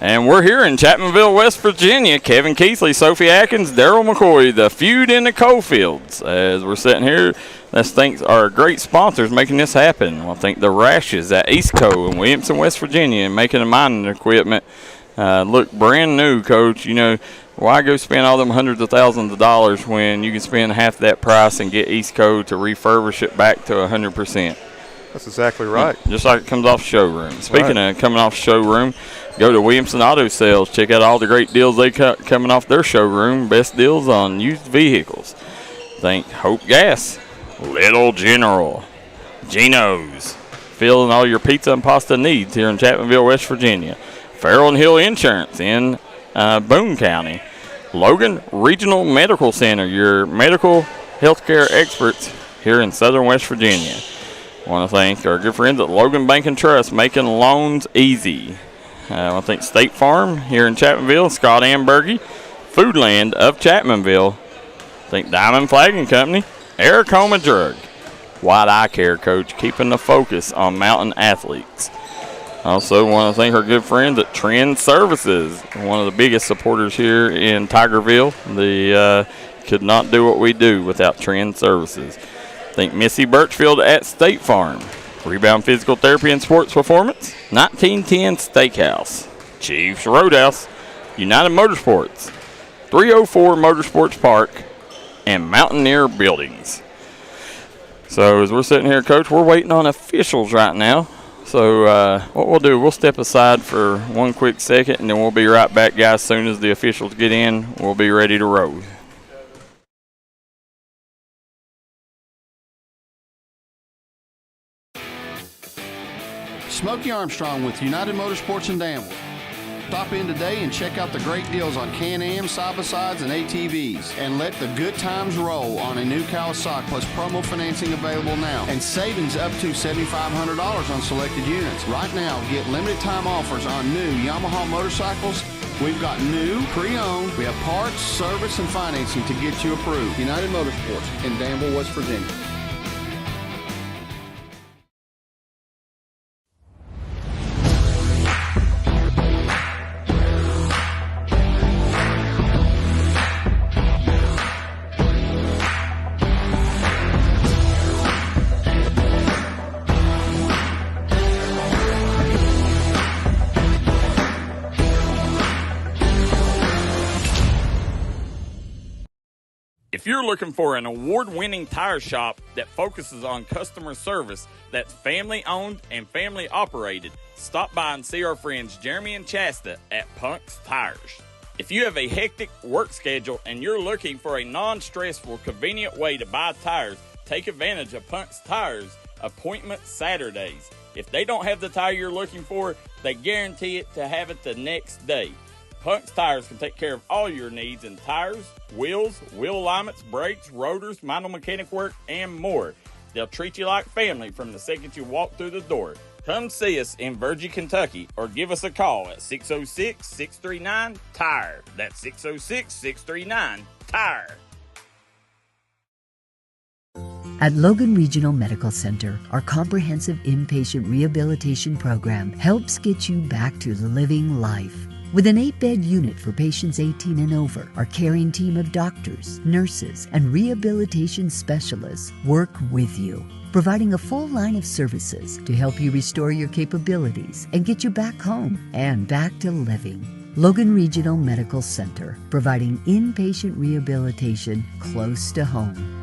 And we're here in Chapmanville, West Virginia. Kevin Keathley, Sophie Adkins, Darryl McCoy, the Feud in the Coalfields. As we're sitting here, let's thank our great sponsors making this happen. I thank the Rashes at Eastco in Williamson, West Virginia, and making the mining equipment look brand new, Coach. You know, why go spend all them hundreds of thousands of dollars when you can spend half that price and get Eastco to refurbish it back to 100%? That's exactly right. Just like it comes off showroom. Speaking of coming off showroom, go to Williamson Auto Sales. Check out all the great deals they got coming off their showroom. Best deals on used vehicles. Thank Hope Gas, Little General, Geno's. Filling all your pizza and pasta needs here in Chapmanville, West Virginia. Farrell and Hill Insurance in Boone County. Logan Regional Medical Center, your medical healthcare experts here in Southern West Virginia. I want to thank our good friends at Logan Bank and Trust, making loans easy. I want to thank State Farm here in Chapmanville, Scott Ambergy, Foodland of Chapmanville. Thank Diamond Flagging Company, Eric Homa Drug, White Eye Care, Coach, keeping the focus on mountain athletes. Also want to thank our good friends at Trend Services, one of the biggest supporters here in Tigerville. They could not do what we do without Trend Services. Thank Missy Birchfield at State Farm. Rebound Physical Therapy and Sports Performance, 1910 Steakhouse, Chiefs Roadhouse, United Motorsports, 304 Motorsports Park, and Mountaineer Buildings. So as we're sitting here, Coach, we're waiting on officials right now. So what we'll do, we'll step aside for one quick second, and then we'll be right back, guys. As soon as the officials get in, we'll be ready to roll. Smokey Armstrong with United Motorsports in Danville. Stop in today and check out the great deals on Can-Am, side-by-sides, and ATVs. And let the good times roll on a new Kawasaki plus promo financing available now. And savings up to $7,500 on selected units. Right now, get limited time offers on new Yamaha motorcycles. We've got new, pre-owned. We have parts, service, and financing to get you approved. United Motorsports in Danville, West Virginia. If you're looking for an award-winning tire shop that focuses on customer service that's family-owned and family-operated, stop by and see our friends Jeremy and Chasta at Punk's Tires. If you have a hectic work schedule and you're looking for a non-stressful, convenient way to buy tires, take advantage of Punk's Tires Appointment Saturdays. If they don't have the tire you're looking for, they guarantee it to have it the next day. Punk's Tires can take care of all your needs in tires, wheels, wheel alignments, brakes, rotors, minor mechanic work, and more. They'll treat you like family from the second you walk through the door. Come see us in Virgie, Kentucky, or give us a call at 606-639-TIRE. That's 606-639-TIRE. At Logan Regional Medical Center, our comprehensive inpatient rehabilitation program helps get you back to living life. With an 8-bed unit for patients 18 and over, our caring team of doctors, nurses, and rehabilitation specialists work with you, providing a full line of services to help you restore your capabilities and get you back home and back to living. Logan Regional Medical Center, providing inpatient rehabilitation close to home.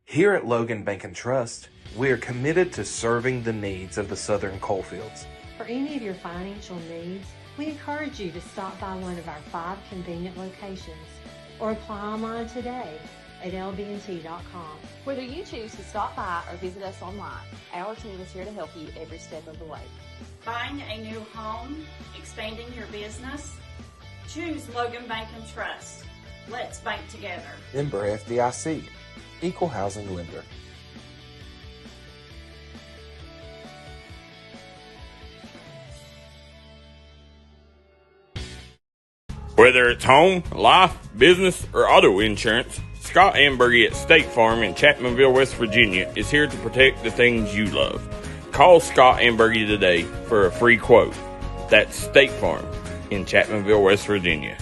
Here at Logan Bank and Trust, we are committed to serving the needs of the Southern Coalfields. For any of your financial needs, we encourage you to stop by one of our 5 convenient locations or apply online today at lbnt.com. Whether you choose to stop by or visit us online, our team is here to help you every step of the way. Buying a new home, expanding your business? Choose Logan Bank and Trust. Let's bank together. Member FDIC, Equal Housing Lender. Whether it's home, life, business, or auto insurance, Scott Ambergy at State Farm in Chapmanville, West Virginia is here to protect the things you love. Call Scott Ambergy today for a free quote. That's State Farm in Chapmanville, West Virginia.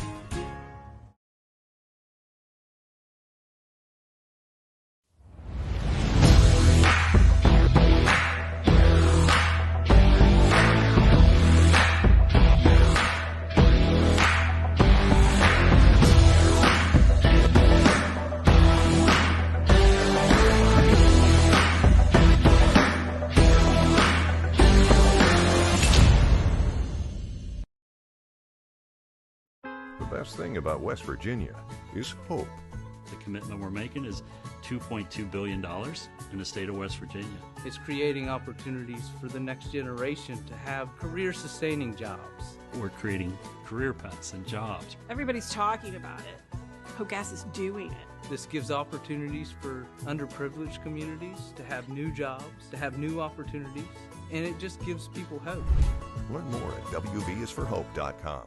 The best thing about West Virginia is hope. The commitment we're making is $2.2 billion in the state of West Virginia. It's creating opportunities for the next generation to have career-sustaining jobs. We're creating career paths and jobs. Everybody's talking about it. Hope Gas is doing it. This gives opportunities for underprivileged communities to have new jobs, to have new opportunities, and it just gives people hope. Learn more at wvisforhope.com.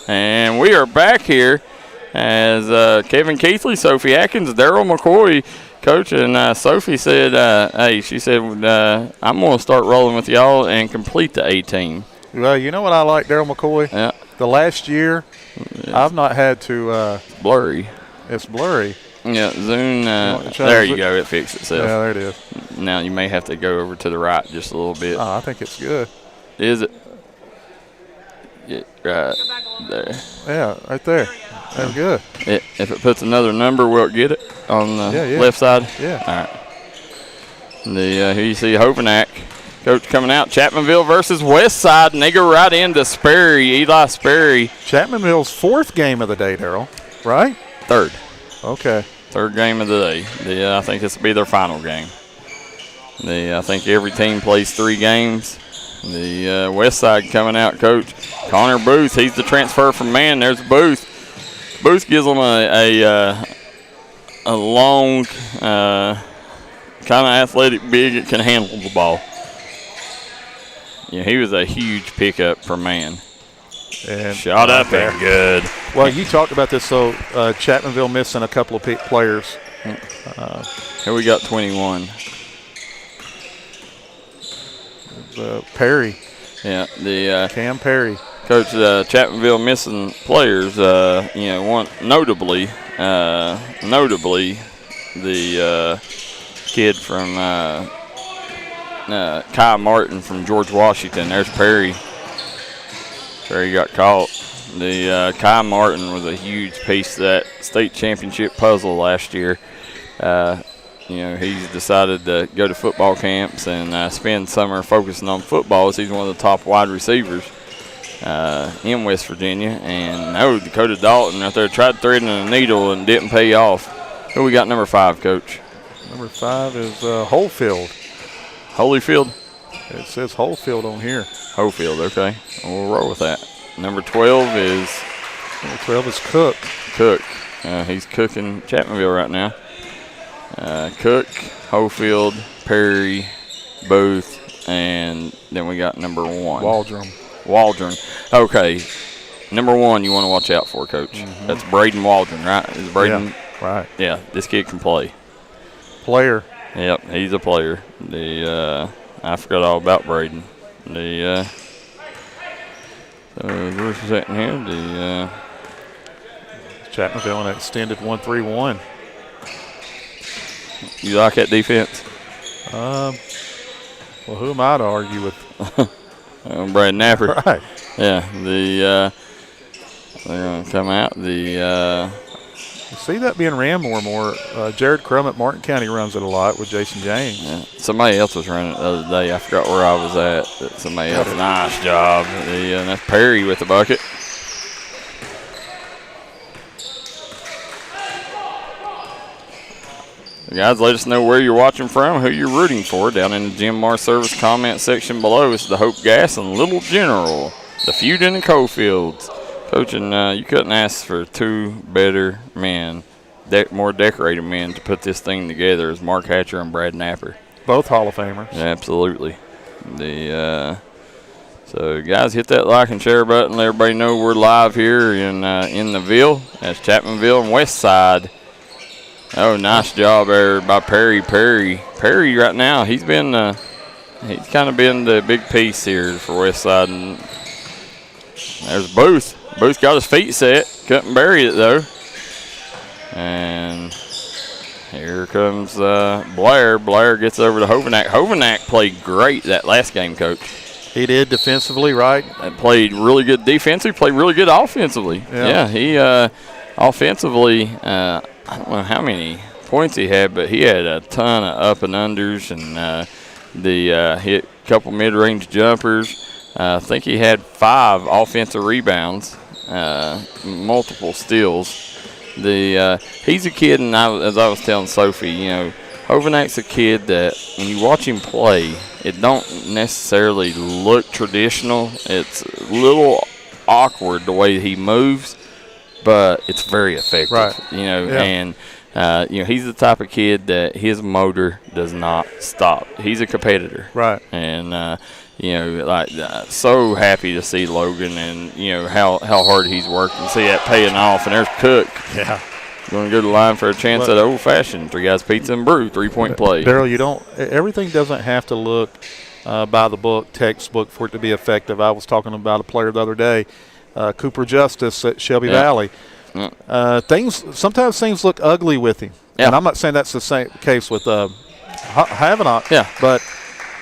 And we are back here as Kevin Keathley, Sophie Adkins, Darryl McCoy, coach, and Sophie said, hey, she said, I'm going to start rolling with y'all and complete the A-team. Well, you know what I like, Darryl McCoy? Yeah. The last year, I've not had to blurry. It's blurry. Yeah, Zoom. There you go. It fixed itself. Yeah, there it is. Now you may have to go over to the right just a little bit. I think it's good. Is it? Yeah, right there. Yeah, right there. That's good. If it puts another number, we'll get it on the left side. Yeah. All right. Here you see Hovenack, coach coming out. Chapmanville versus Westside, and they go right into Sperry, Eli Sperry. Chapmanville's fourth game of the day, Darryl, right? Third. Okay. Third game of the day. I think this will be their final game. I think every team plays 3 games. The West Side coming out, coach. Connor Booth, he's the transfer from Man. There's Booth. Booth gives them a long, kind of athletic big that can handle the ball. Yeah, he was a huge pickup for Man. And shot up and good. Well, you talked about this, so Chapmanville missing a couple of players. Here we got 21. Perry. Yeah, the Cam Perry. Coach, Chapmanville missing players. Notably, the kid from Kai Martin from George Washington. There's Perry. Perry got caught. The Kai Martin was a huge piece of that state championship puzzle last year. He's decided to go to football camps and spend summer focusing on football. He's one of the top wide receivers in West Virginia. And Dakota Dalton out there tried threading a needle and didn't pay off. Who we got number 5, Coach? Number 5 is Holyfield. Holyfield? It says Holyfield on here. Holyfield, okay. We'll roll with that. Number 12 is? Number 12 is Cook. Cook. He's cooking Chapmanville right now. Cook, Holyfield, Perry, Booth, and then we got number 1. Waldron. Okay. Number 1 you want to watch out for, Coach. Mm-hmm. That's Braden Waldron, right? Is Braden? Yeah, right. Yeah, this kid can play. Player. Yep, he's a player. I forgot all about Braden. Where's he sitting here? Chapmanville in an extended 1-3-1. You like that defense? Well, who am I to argue with? Brad Napper. Right. Yeah, they're going to come out. See that being ran more. Jared Crum at Martin County runs it a lot with Jason James. Yeah. Somebody else was running it the other day. I forgot where I was at. Somebody else. Nice job. That's Perry with the bucket. Guys, let us know where you're watching from, who you're rooting for down in the Jim Mar Service comment section below. It's the Hope Gas and Little General, the Feud in the Coalfields. Coaching, you couldn't ask for two better men, more decorated men to put this thing together as Mark Hatcher and Brad Napper. Both Hall of Famers. Yeah, absolutely. So, guys, hit that like and share button. Let everybody know we're live here in the Ville. That's Chapmanville and Westside. Oh, nice job there by Perry. Perry right now, he's kind of been the big piece here for Westside. And there's Booth. Booth got his feet set. Couldn't bury it, though. And here comes Blair. Blair gets over to Hovenack. Hovenack played great that last game, Coach. He did defensively, right? And played really good defensively, played really good offensively. Yeah, he offensively, I don't know how many points he had, but he had a ton of up and unders and hit a couple mid-range jumpers. I think he had 5 offensive rebounds, multiple steals. He's a kid, and as I was telling Sophie, Hovenack's a kid that when you watch him play, it don't necessarily look traditional. It's a little awkward the way he moves, but it's very effective. Right. And he's the type of kid that his motor does not stop. He's a competitor. Right. And so happy to see Logan and how hard he's worked and see that paying off. And there's Cook. Yeah. Going to go to the line for a chance at old-fashioned 3 guys pizza and brew 3-point play. Darryl, everything doesn't have to look by the book, textbook for it to be effective. I was talking about a player the other day, Cooper Justice at Shelby Valley. Yeah. Sometimes things look ugly with him. Yeah. And I'm not saying that's the same case with Havanaugh. Yeah. But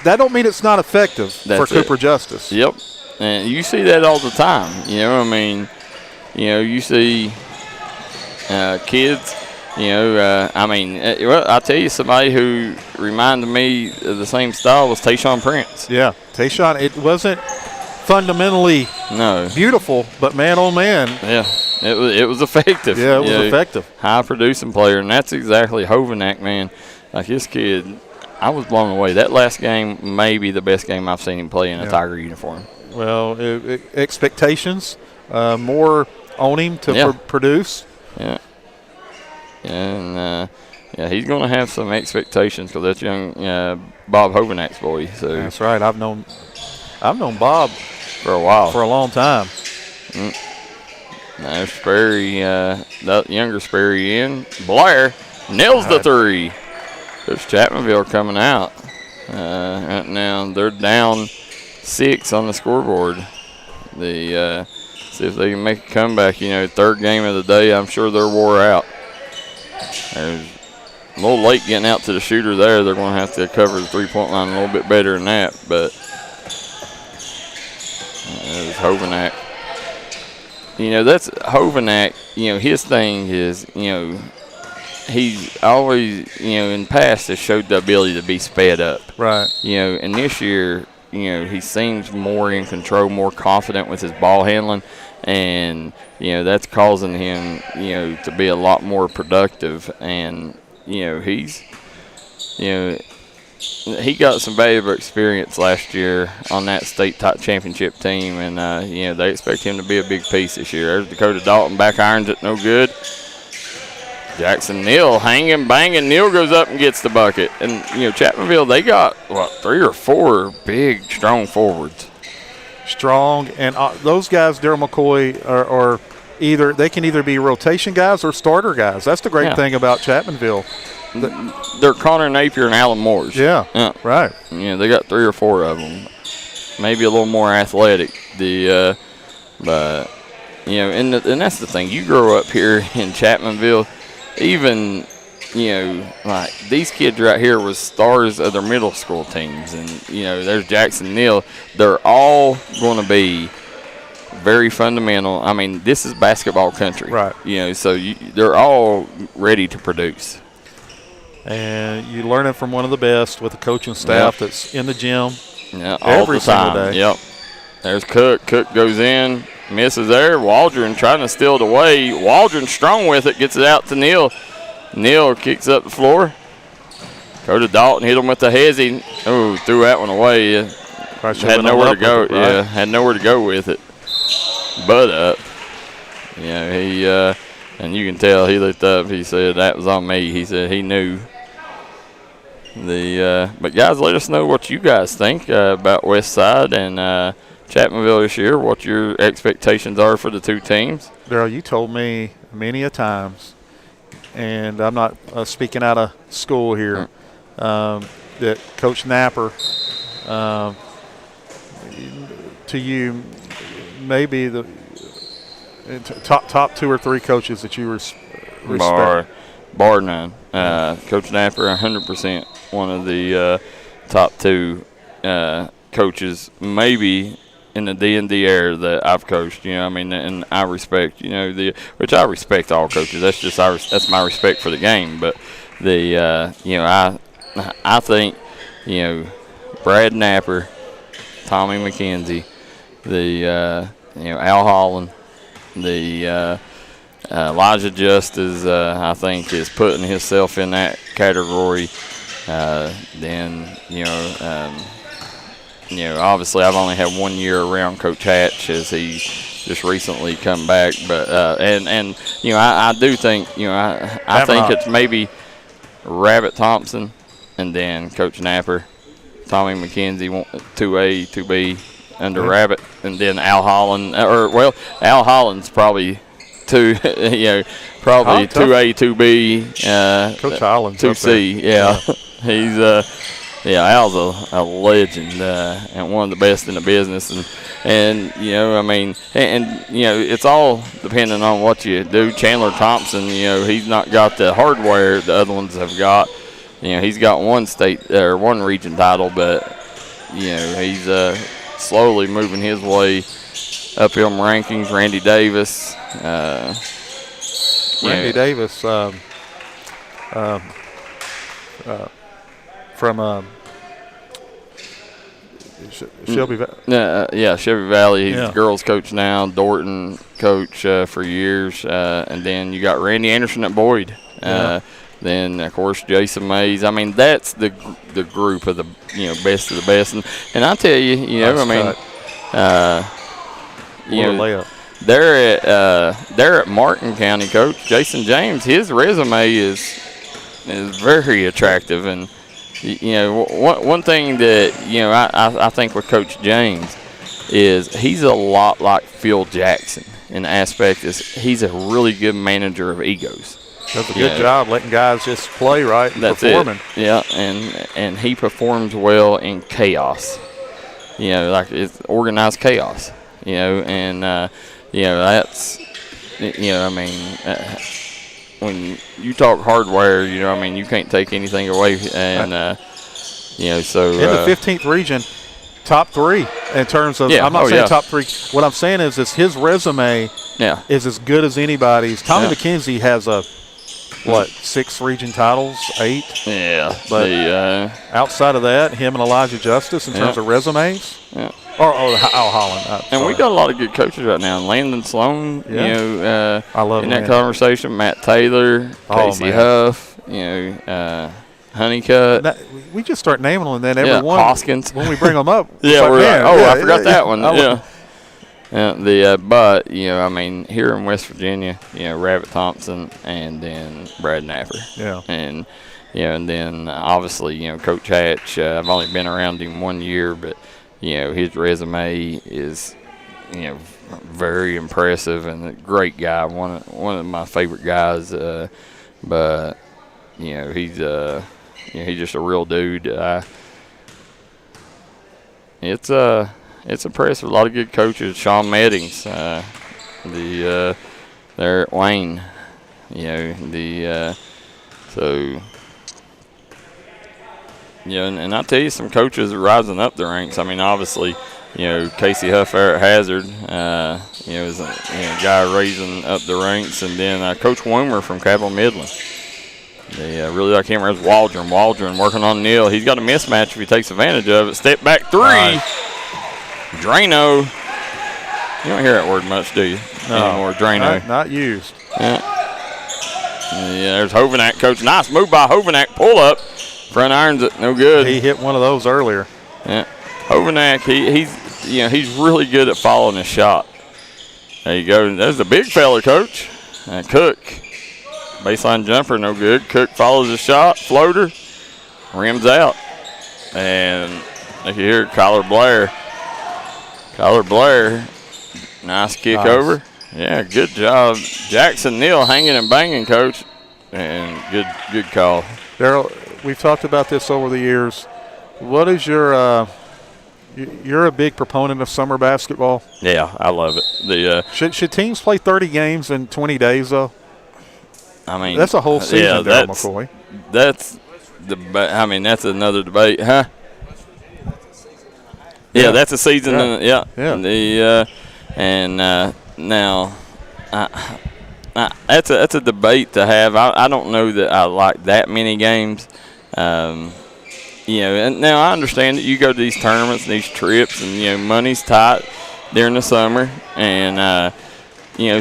that don't mean it's not effective for Cooper Justice. Yep. And you see that all the time. You see kids, I'll tell you somebody who reminded me of the same style was Tayshaun Prince. Yeah. Tayshaun, it wasn't fundamentally beautiful, but man, oh man. Yeah. It was effective. Yeah, it was effective. High producing player, and that's exactly Hovenack, man. Like this kid, I was blown away. That last game may be the best game I've seen him play in a Tiger uniform. Well, expectations, more on him to produce. Yeah. And he's going to have some expectations because that's young Bob Hovenack's boy. So that's right. I've known Bob for a while, for a long time. Now Sperry, that younger Sperry in. Blair nails the 3. There's Chapmanville coming out. Right now they're down 6 on the scoreboard. See if they can make a comeback. 3rd game of the day. I'm sure they're wore out. There's a little late getting out to the shooter there. They're going to have to cover the 3-point line a little bit better than that. But there's Hovenack. That's Hovenack. His thing is, he's always, in the past has showed the ability to be sped up. Right. And this year, he seems more in control, more confident with his ball handling. And, that's causing him, to be a lot more productive. And, he's, he got some valuable experience last year on that state championship team. And, they expect him to be a big piece this year. There's Dakota Dalton, back irons it, no good. Jackson Neal hanging, banging. Neal goes up and gets the bucket. And, Chapmanville, they got, 3 or 4 big, strong forwards. Strong, and those guys, Darryl McCoy, are they can either be rotation guys or starter guys. That's the great thing about Chapmanville. They're Connor Napier and Alan Moores. Yeah, right. They got 3 or 4 of them. Maybe a little more athletic. And that's the thing. You grow up here in Chapmanville, even, like these kids right here was stars of their middle school teams. And, there's Jackson Neal. They're all going to be very fundamental. I mean, this is basketball country. Right. So they're all ready to produce. And you learn it from one of the best with a coaching staff that's in the gym every single day. Yep. There's Cook. Cook goes in, misses there. Waldron trying to steal it away. Waldron strong with it, gets it out to Neal. Neal kicks up the floor. Go to Dalton, hit him with the hezzy. Oh, threw that one away. Had nowhere to go. Right? Yeah, had nowhere to go with it. Butt up. He and you can tell he looked up. He said that was on me. He said he knew. But guys, let us know what you guys think about Westside and Chapmanville this year. What your expectations are for the two teams. Darryl, you told me many a times, and I'm not speaking out of school here, that Coach Napper, to you, maybe the top 2 or 3 coaches that you respect. Bar none. Coach Napper, 100% one of the top 2 coaches, maybe in the D&D era that I've coached. And I respect, which I respect all coaches. That's my respect for the game. But I think, Brad Napper, Tommy McKenzie, Al Holland, Elijah Justice, I think, is putting himself in that category. Obviously I've only had 1 year around Coach Hatch as he's just recently come back, but I do think I think it's maybe Rabbit Thompson and then Coach Napper, Tommy McKenzie 2A, 2B under Rabbit, and then Al Holland, Al Holland's probably 2, probably 2A, 2B, Coach Holland's 2C, he's Al's a legend and one of the best in the business, and it's all depending on what you do. Chandler Thompson, he's not got the hardware the other ones have got. He's got one state or one region title, but he's slowly moving his way up in rankings. Randy Davis. Davis from Shelby Valley. Shelby Valley. He's the girls coach now. Dorton coach for years. And then you got Randy Anderson at Boyd. Then, of course, Jason Mays. That's the group of the best of the best. And I tell you, they're at Martin County, Coach Jason James. His resume is very attractive, and one thing that I think with Coach James is he's a lot like Phil Jackson in the aspect is he's a really good manager of egos. Does a good job letting guys just play right and performing. Yeah, and he performs well in chaos. Like it's organized chaos. And that's when you talk hardware, you can't take anything away. And so in the 15th region, top 3 in terms of. I'm not saying top 3. What I'm saying is his resume is as good as anybody's. Tommy McKenzie has 6 region titles, 8. Yeah. But outside of that, him and Elijah Justice in terms of resumes. Yeah. Or Al Holland. And we got a lot of good coaches right now. Landon Sloan, I love in that conversation. Matt Taylor, Casey Huff, Honeycutt. We just start naming them, and then everyone Hoskins. When we bring them up. I forgot that one. But here in West Virginia, Rabbit Thompson and then Brad Napper. Yeah. And and then obviously Coach Hatch. I've only been around him 1 year, but his resume is very impressive and a great guy. One of my favorite guys. But he's just a real dude. It's impressive. A lot of good coaches. Sean Meddings, they're at Wayne. And I tell you, some coaches are rising up the ranks. Obviously, Casey Huff at Hazard, is a guy raising up the ranks, and then Coach Woomer from Cabell Midland. They really like him. There's Waldron working on Neal. He's got a mismatch if he takes advantage of it. Step back 3. Drano. You don't hear that word much, do you? Anymore, Drano. Not used. Yeah, there's Hovenack, Coach. Nice move by Hovenack. Pull up. Front irons it, no good. He hit one of those earlier. Yeah. Overnack, he's really good at following his shot. There you go. There's the big fella, Coach. And Cook, baseline jumper, no good. Cook follows the shot, floater, rims out. And look here, Kyler Blair, nice kick over. Yeah, good job. Jackson Neal hanging and banging, Coach. And good call. Darryl, we've talked about this over the years. What is your you're a big proponent of summer basketball. Yeah, I love it. Should teams play 30 games in 20 days, though? I mean, that's a whole season, Darryl McCoy. That's another debate, huh? Yeah, that's a season. Yeah. Now, that's a debate to have. I don't know that I like that many games. And now I understand that you go to these tournaments and these trips, and money's tight during the summer, and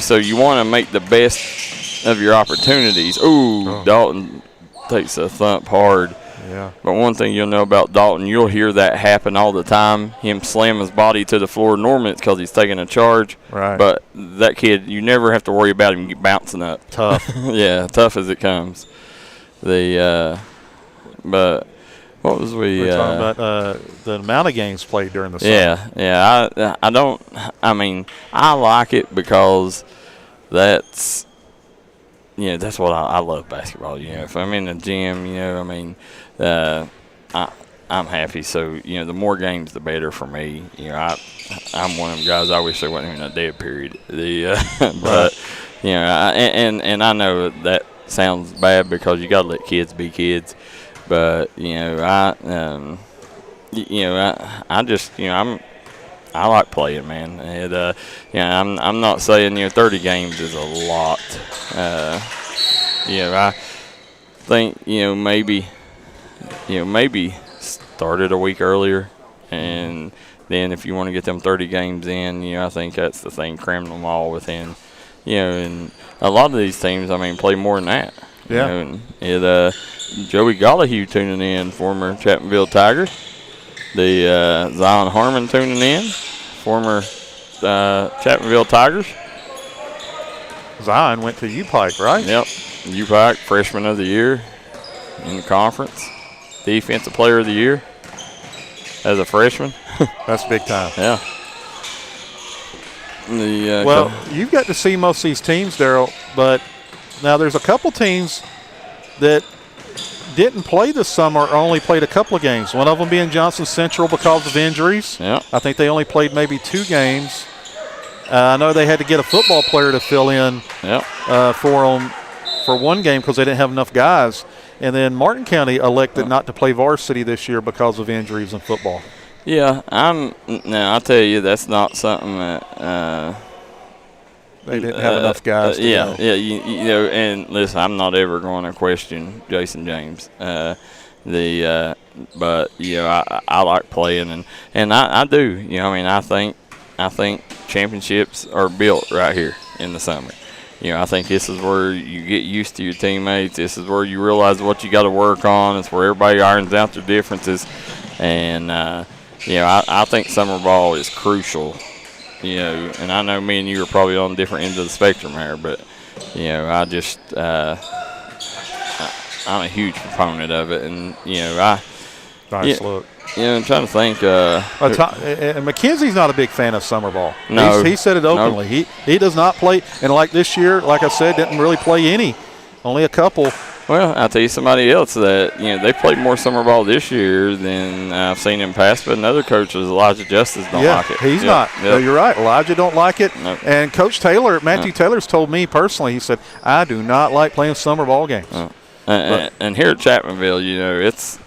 so you want to make the best of your opportunities. Dalton takes a thump hard. Yeah. But one thing you'll know about Dalton, you'll hear that happen all the time. Him slam his body to the floor. Normally it's because he's taking a charge. Right. But that kid, you never have to worry about him bouncing up. Tough. Yeah, tough as it comes. But what was we? We're talking about the amount of games played during the summer. Yeah. I like it because that's what I love basketball. If I'm in the gym, I'm happy. So the more games, the better for me. I'm one of them guys. I wish there wasn't even a dead period. But and I know that sounds bad because you got to let kids be kids. But I like playing, man. And I'm not saying 30 games is a lot. I think maybe start it a week earlier, and then if you want to get them 30 games in, I think that's the thing. Cram them all within, and a lot of these teams, play more than that. Yeah. Joey Gollahue tuning in, former Chapmanville Tiger. The Zion Harmon tuning in, former Chapmanville Tigers. Zion went to U-Pike, right? Yep. U-Pike, freshman of the year in the conference. Defensive player of the year as a freshman. That's big time. Yeah. You've got to see most of these teams, Darryl, but now there's a couple teams that didn't play this summer or only played a couple of games. One of them being Johnson Central because of injuries. Yeah. I think they only played maybe 2 games. I know they had to get a football player to fill in for one game because they didn't have enough guys. And then Martin County elected not to play varsity this year because of injuries in football. Yeah, I'll tell you, that's not something that they didn't have enough guys to go. And listen, I'm not ever going to question Jason James. But I like playing, and I do. I think championships are built right here in the summer. I think this is where you get used to your teammates. This is where you realize what you got to work on. It's where everybody irons out their differences. And, I think summer ball is crucial. And I know me and you are probably on different ends of the spectrum here, but, I'm a huge proponent of it. And, Nice look. I'm trying to think. And McKenzie's not a big fan of summer ball. No. He said it openly. Nope. He does not play. And like this year, like I said, didn't really play any. Only a couple. Well, I'll tell you somebody else that, they played more summer ball this year than I've seen in past, but another coach is Elijah Justice don't like it. He's not. Yep. No, you're right. Elijah don't like it. Nope. And Coach Taylor, Matthew Taylor's told me personally, he said, I do not like playing summer ball games. And here at Chapmanville, it's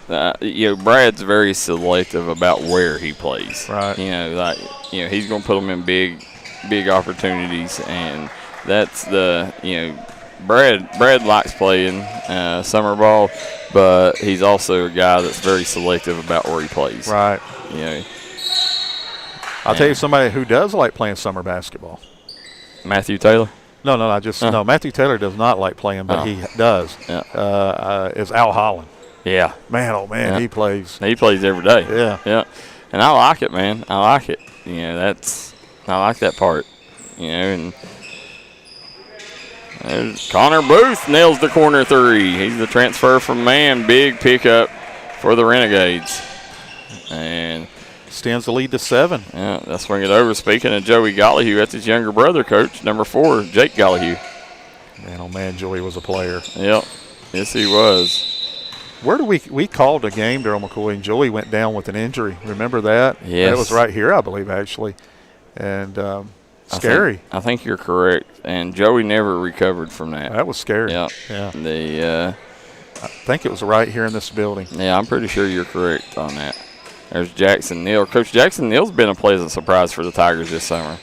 Brad's very selective about where he plays. Right. He's going to put them in big opportunities, and that's Brad likes playing summer ball, but he's also a guy that's very selective about where he plays. Right. I'll tell you somebody who does like playing summer basketball. Matthew Taylor. No, Matthew Taylor does not like playing, but he does. Yeah. Is Al Holland. Yeah. Man, oh, man, he plays. He plays every day. Yeah. Yeah. And I like it, man. I like it. You know, I like that part. You know, and there's Connor Booth nails the corner three. He's the transfer from Man. Big pickup for the Renegades. And extends the lead to 7. Yeah, they'll swing it over. Speaking of Joey Gollihue, that's his younger brother, Coach, number 4, Jake Gollihue. Man, oh, man, Joey was a player. Yep. Yes, he was. Where do we called a game, Darryl McCoy, and Joey went down with an injury. Remember that? Yes. That was right here, I believe, actually. And scary. I think you're correct. And Joey never recovered from that. That was scary. Yep. Yeah. I think it was right here in this building. Yeah, I'm pretty sure you're correct on that. There's Jackson Neal. Coach Jackson Neal's been a pleasant surprise for the Tigers this summer.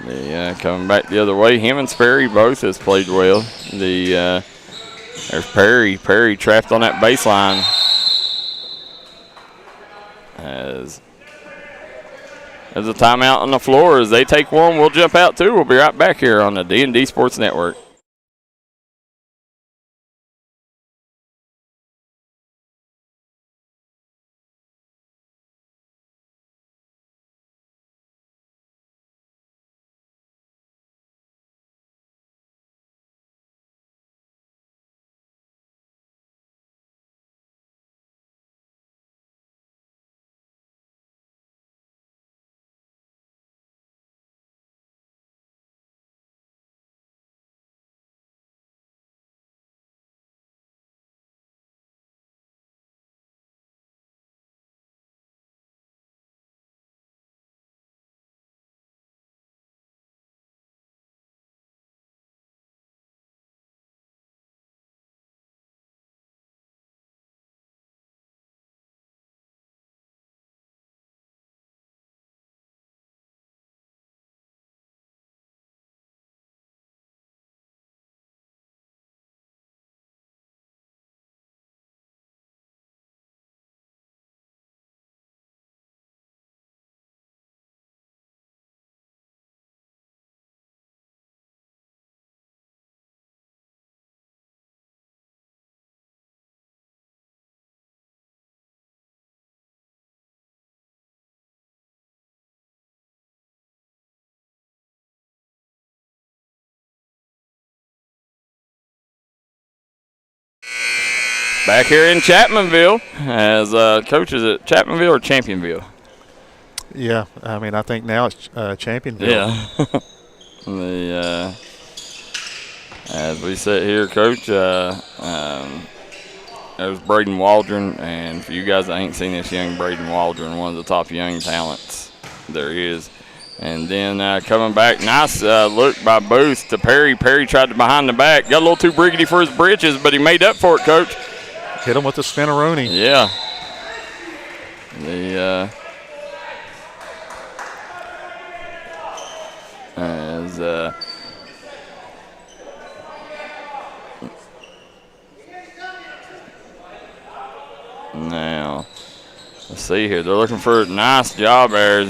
Coming back the other way, him and Sperry both has played well. There's Perry. Perry trapped on that baseline. There's a timeout on the floor. As they take one, we'll jump out too. We'll be right back here on the D&D Sports Network. Back here in Chapmanville, as coaches at Chapmanville or Championville? Yeah, I mean, I think now it's Championville. Yeah. As we sit here, Coach, there's Braden Waldron, and for you guys that ain't seen this young Braden Waldron, one of the top young talents there is. And then coming back, nice look by Booth to Perry. Perry tried to behind the back. Got a little too briggity for his britches, but he made up for it, Coach. Hit him with the spinneroonie. Yeah. Now, let's see here. They're looking for a nice job there.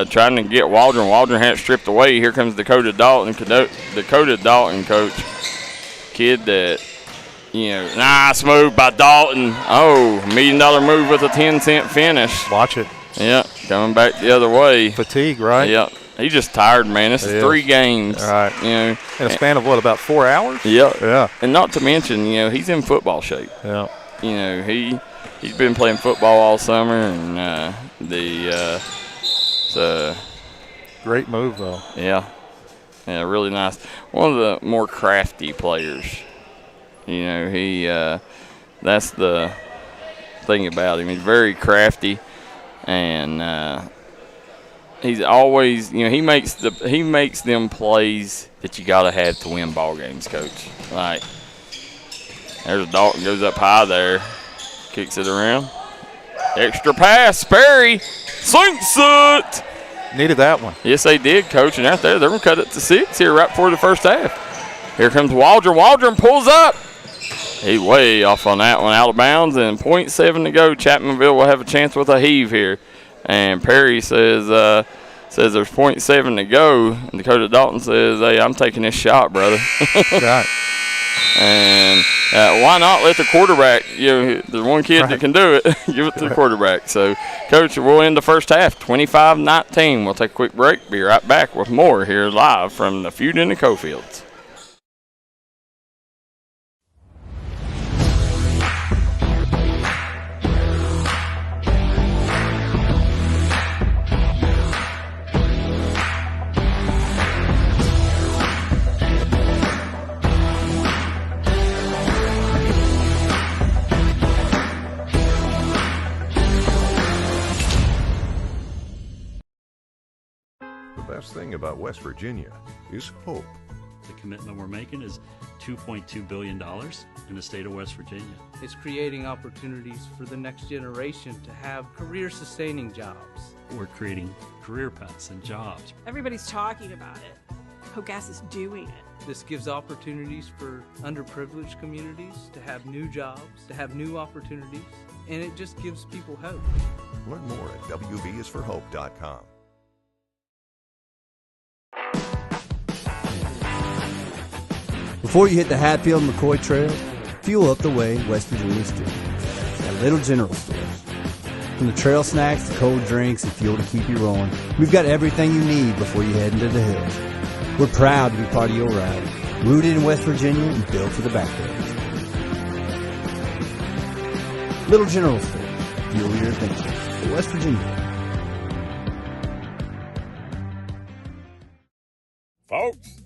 Trying to get Waldron. Waldron had it stripped away. Here comes Dakota Dalton. Dakota Dalton, Coach. Kid that, nice move by Dalton. Oh, $1 million move with a 10-cent finish. Watch it. Yep, coming back the other way. Fatigue, right? Yep. He's just tired, man. This is 3 games. All right. In a span of about 4 hours? Yep. Yeah. And not to mention, he's in football shape. Yeah. He's been playing football all summer, and it's a great move, though. Yeah, really nice. One of the more crafty players. That's the thing about him. He's very crafty, and he's always, he makes them plays that you gotta have to win ball games, Coach. Like, there's Dalton, goes up high there. Kicks it around. Extra pass. Sperry sinks it. Needed that one. Yes, they did, Coach. And out there, they're going to cut it to 6 here right before the first half. Here comes Waldron. Waldron pulls up. He's way off on that one. Out of bounds and 0.7 to go. Chapmanville will have a chance with a heave here. And Perry says there's 0.7 to go. And Dakota Dalton says, hey, I'm taking this shot, brother. Right. And why not let the quarterback, the one kid that can do it, give it to the quarterback. So, Coach, we'll end the first half 25-19. We'll take a quick break. Be right back with more here live from the Feud in the Coalfields. The best thing about West Virginia is hope. The commitment we're making is $2.2 billion in the state of West Virginia. It's creating opportunities for the next generation to have career-sustaining jobs. We're creating career paths and jobs. Everybody's talking about it. Hogass is doing it. This gives opportunities for underprivileged communities to have new jobs, to have new opportunities, and it just gives people hope. Learn more at wvisforhope.com. Before you hit the Hatfield-McCoy Trail, fuel up the way West Virginians do at Little General Stores. From the trail snacks to cold drinks and fuel to keep you rolling, we've got everything you need before you head into the hills. We're proud to be part of your ride, rooted in West Virginia and built for the backwoods. Little General Store, fuel your adventure for West Virginia. Folks,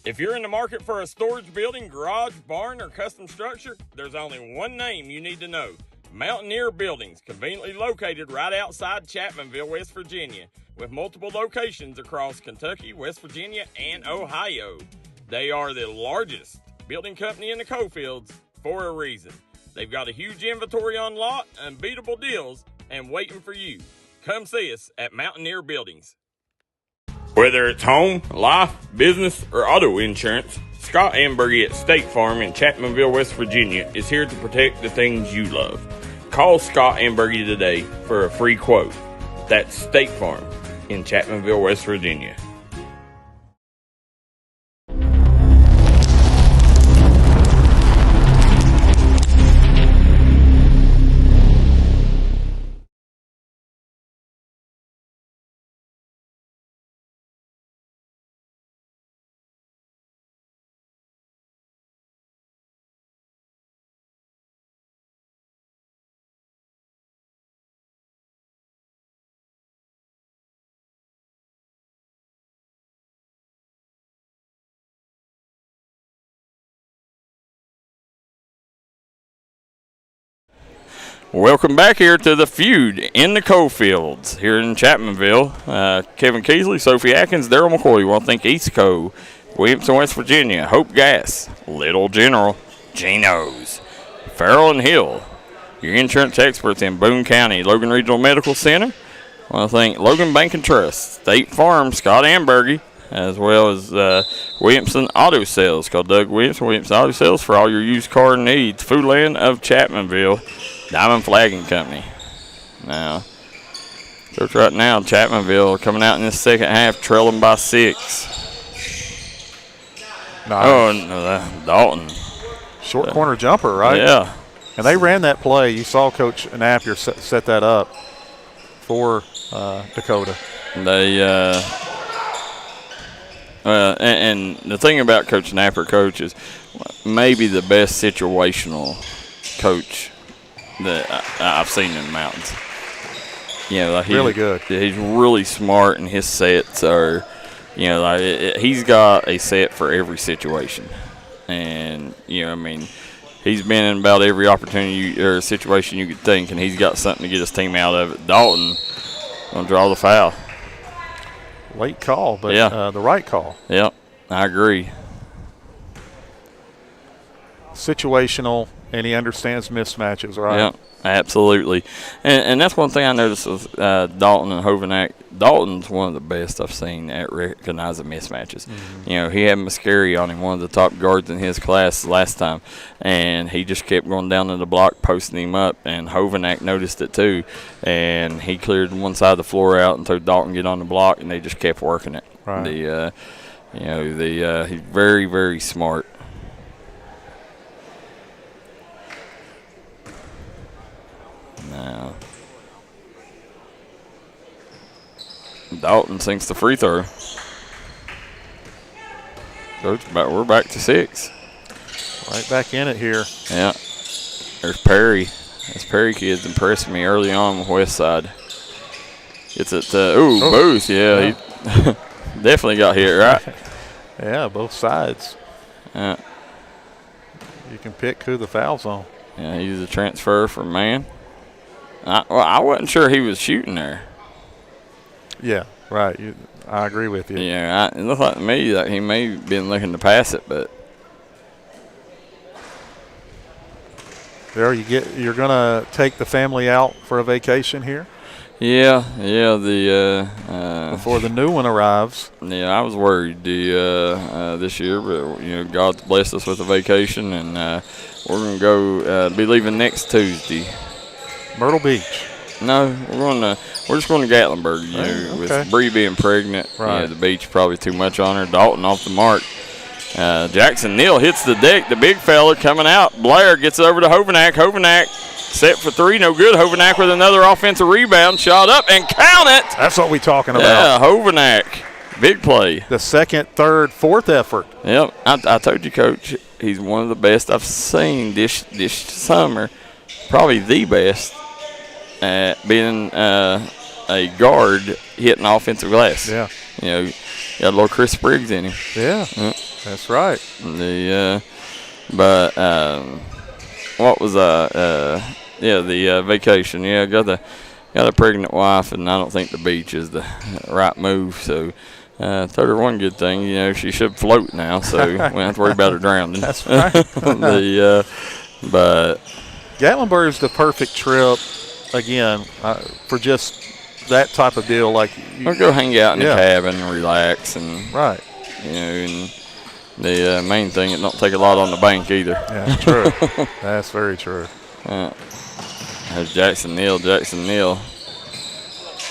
if you're in the market for a storage building, garage, barn, or custom structure, there's only one name you need to know. Mountaineer Buildings, conveniently located right outside Chapmanville, West Virginia, with multiple locations across Kentucky, West Virginia, and Ohio. They are the largest building company in the Coalfields for a reason. They've got a huge inventory on lot, unbeatable deals, and waiting for you. Come see us at Mountaineer Buildings. Whether it's home, life, business, or auto insurance, Scott Ambergy at State Farm in Chapmanville, West Virginia is here to protect the things you love. Call Scott Ambergy today for a free quote. That's State Farm in Chapmanville, West Virginia. Welcome back here to the Feud in the Coalfields here in Chapmanville. Kevin Keathley, Sophie Adkins, Darryl McCoy. We want to thank Eastco, Williamson, West Virginia, Hope Gas, Little General, Geno's, Farrell and Hill, your insurance experts in Boone County, Logan Regional Medical Center. I want to thank Logan Bank and Trust, State Farm, Scott Ambergy, as well as Williamson Auto Sales. Call Doug Williamson, Williamson Auto Sales for all your used car needs. Foodland of Chapmanville, Diamond Flagging Company. Now, Coach, right now, Chapmanville coming out in this second half, trailing by 6. Nice. Oh, no, Dalton. Short corner jumper, right? Yeah. And they ran that play. You saw Coach Napier set that up for Dakota. They and the thing about Coach Napier, Coach, is maybe the best situational coach that I've seen in the mountains. Like really good. He's really smart, and his sets are, he's got a set for every situation. And, he's been in about every opportunity or situation you could think, and he's got something to get his team out of it. Dalton going to draw the foul. Late call, but the right call. Yep, I agree. Situational, and he understands mismatches, right? Yep, absolutely. And that's one thing I noticed with Dalton and Hovenack. Dalton's one of the best I've seen at recognizing mismatches. Mm-hmm. He had Mascari on him, one of the top guards in his class last time, and he just kept going down to the block, posting him up, and Hovenack noticed it too, and he cleared one side of the floor out and told Dalton to get on the block, and they just kept working it. Right. He's very, very smart. Dalton sinks the free throw. Coach, we're back to 6. Right back in it here. Yeah. There's Perry. This Perry kid's impressed me early on with Westside. Gets it to, Booth. Yeah, he definitely got hit, right? Yeah, both sides. Yeah. You can pick who the foul's on. Yeah, he's a transfer from Man. I wasn't sure he was shooting there. Yeah, right. I agree with you. Yeah, it looked like to me that he may have been looking to pass it, but. There you're gonna take the family out for a vacation here. Yeah. Before the new one arrives. Yeah, I was worried this year, but God's blessed us with a vacation, and we're gonna go. Be leaving next Tuesday. Myrtle Beach. No, we're just going to Gatlinburg. With Bree being pregnant, right. The beach probably too much on her. Dalton off the mark. Jackson Neal hits the deck. The big fella coming out. Blair gets it over to Hovenack. Hovenack set for 3, no good. Hovenack with another offensive rebound. Shot up and count it. That's what we're talking about. Yeah, Hovenack. Big play. The second, third, fourth effort. Yep. I told you, Coach, he's one of the best I've seen this summer. Probably the best at being a guard hitting offensive glass. Yeah. Got a little Chris Spriggs in him. Yeah. That's right. What was the vacation. Yeah, got a pregnant wife, and I don't think the beach is the right move. So, told her one good thing. She should float now, so we don't have to worry about her drowning. That's right. But Gatlinburg is the perfect trip again for just that type of deal. Like we'll go hang out in the cabin and relax, and right. And the main thing, it don't take a lot on the bank either. Yeah, true. That's very true. There's Jackson Neal.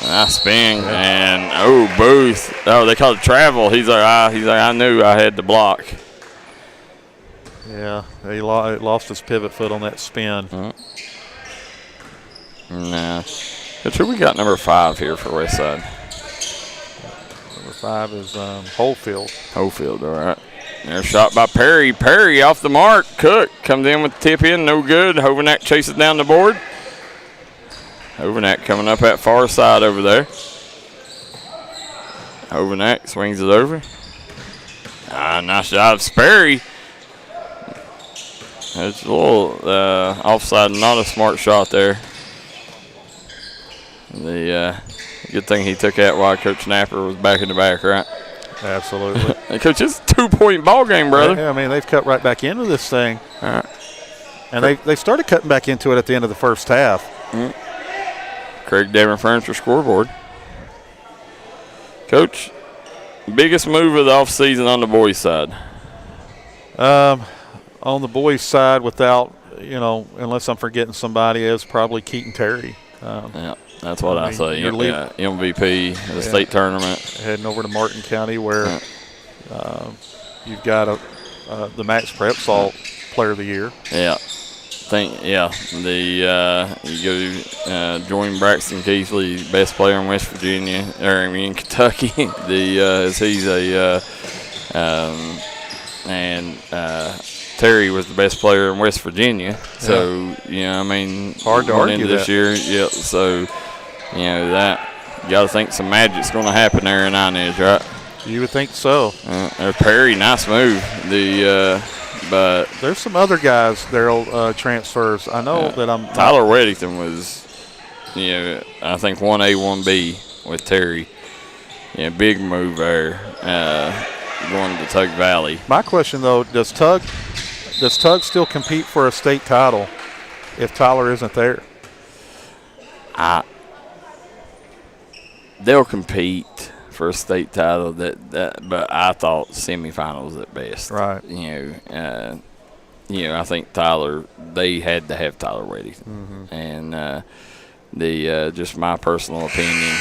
Nice spin, and Booth. Oh, they called it travel. He's like, I knew I had to block. Yeah, he lost his pivot foot on that spin. Nah. Who we got number 5 here for Westside? Number 5 is Coalfields. Coalfields, all right. There's a shot by Perry. Perry off the mark. Cook comes in with the tip in. No good. Hovenack chases down the board. Hovenack coming up that far side over there. Hovenack swings it over. Nice job, Sperry. It's a little offside, not a smart shot there. The good thing he took that while Coach Napper was back in the back, right? Absolutely. Hey, Coach, it's a 2-point ball game, brother. Yeah, I mean, they've cut right back into this thing. All right. And they started cutting back into it at the end of the first half. Craig Devon Furniture scoreboard. Coach, biggest move of the offseason on the boys' side? On the boys' side, without, unless I'm forgetting somebody, is probably Keaton Terry. Yeah, that's what I say. MVP of the state tournament. Heading over to Martin County where you've got the Max Prepsall Player of the Year. Yeah. You go join Braxton Keathley, best player in West Virginia, or in Kentucky. Terry was the best player in West Virginia. So hard to argue this year. Yeah. So that you got to think some magic's going to happen there in Inez, right? You would think so. Perry, nice move. But there's some other guys, Darryl, transfers. I know that Tyler Weddington was, I think 1A, 1B with Terry. Yeah, big move there, going to Tug Valley. My question though, does Tug still compete for a state title if Tyler isn't there? They'll compete for a state title, but I thought semifinals at best. Right. I think Tyler. They had to have Tyler Weddington, and just my personal opinion.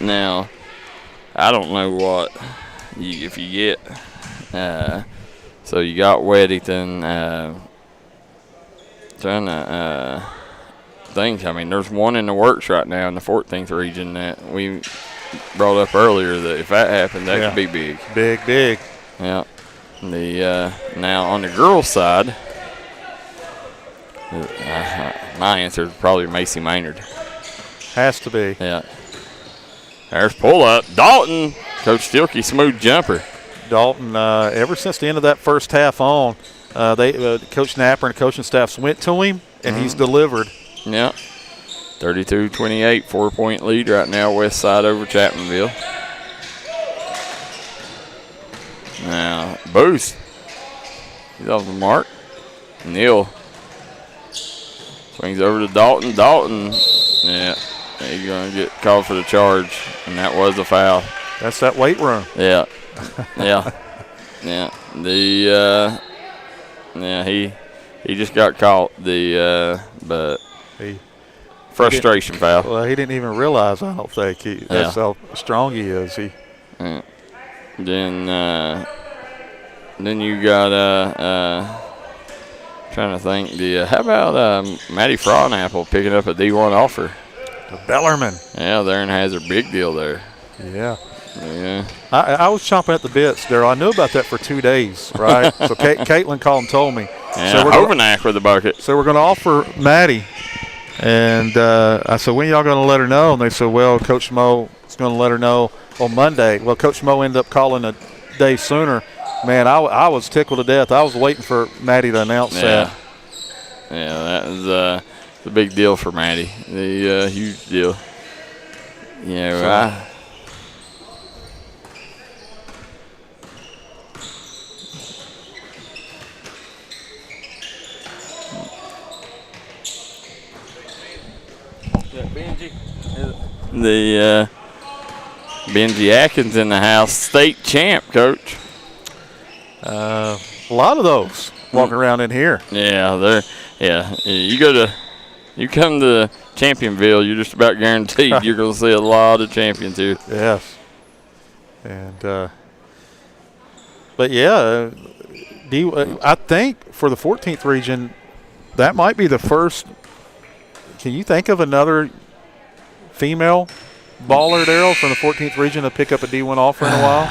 Now, I don't know what if you get. So you got Weddington. think. I mean, there's one in the works right now in the 14th region that we brought up earlier that if that happens, that could be big. Big. Yeah. Now on the girls' side, my answer is probably Macy Maynard. Has to be. Yeah. There's pull up. Dalton. Coach Stilkey, smooth jumper. Dalton, ever since the end of that first half on, Coach Napper and coaching staffs went to him, and he's delivered. Yeah. 32-28, 4-point lead right now, Westside over Chapmanville. Now, Booth. He's off the mark. Neal swings over to Dalton. Dalton, yeah, he's going to get called for the charge, and that was a foul. That's that weight room. Yeah. Yeah. He just got caught. But frustration foul. Well, he didn't even realize, I don't think. That's how strong he is. Then you got trying to think. How about Maddie Frauenapple picking up a D1 offer? The Bellarmine. Yeah, Theron has a big deal there. Yeah. Yeah. I was chomping at the bits, Darryl. I knew about that for 2 days, right? So Caitlin called and told me. Yeah, so Overnack with the bucket. So we're going to offer Maddie. And I said, when y'all going to let her know? And they said, well, Coach Mo is going to let her know on Monday. Well, Coach Mo ended up calling a day sooner. Man, I was tickled to death. I was waiting for Maddie to announce that. Yeah, that was a big deal for Maddie. The huge deal. Yeah, The Benji Adkins in the house, state champ, Coach. A lot of those walking around in here. Yeah, you come to Championville, you're just about guaranteed you're going to see a lot of champions here. Yes. And but yeah, I think for the 14th region, that might be the first. Can you think of another female baller, Darryl, from the 14th region to pick up a D1 offer in a while?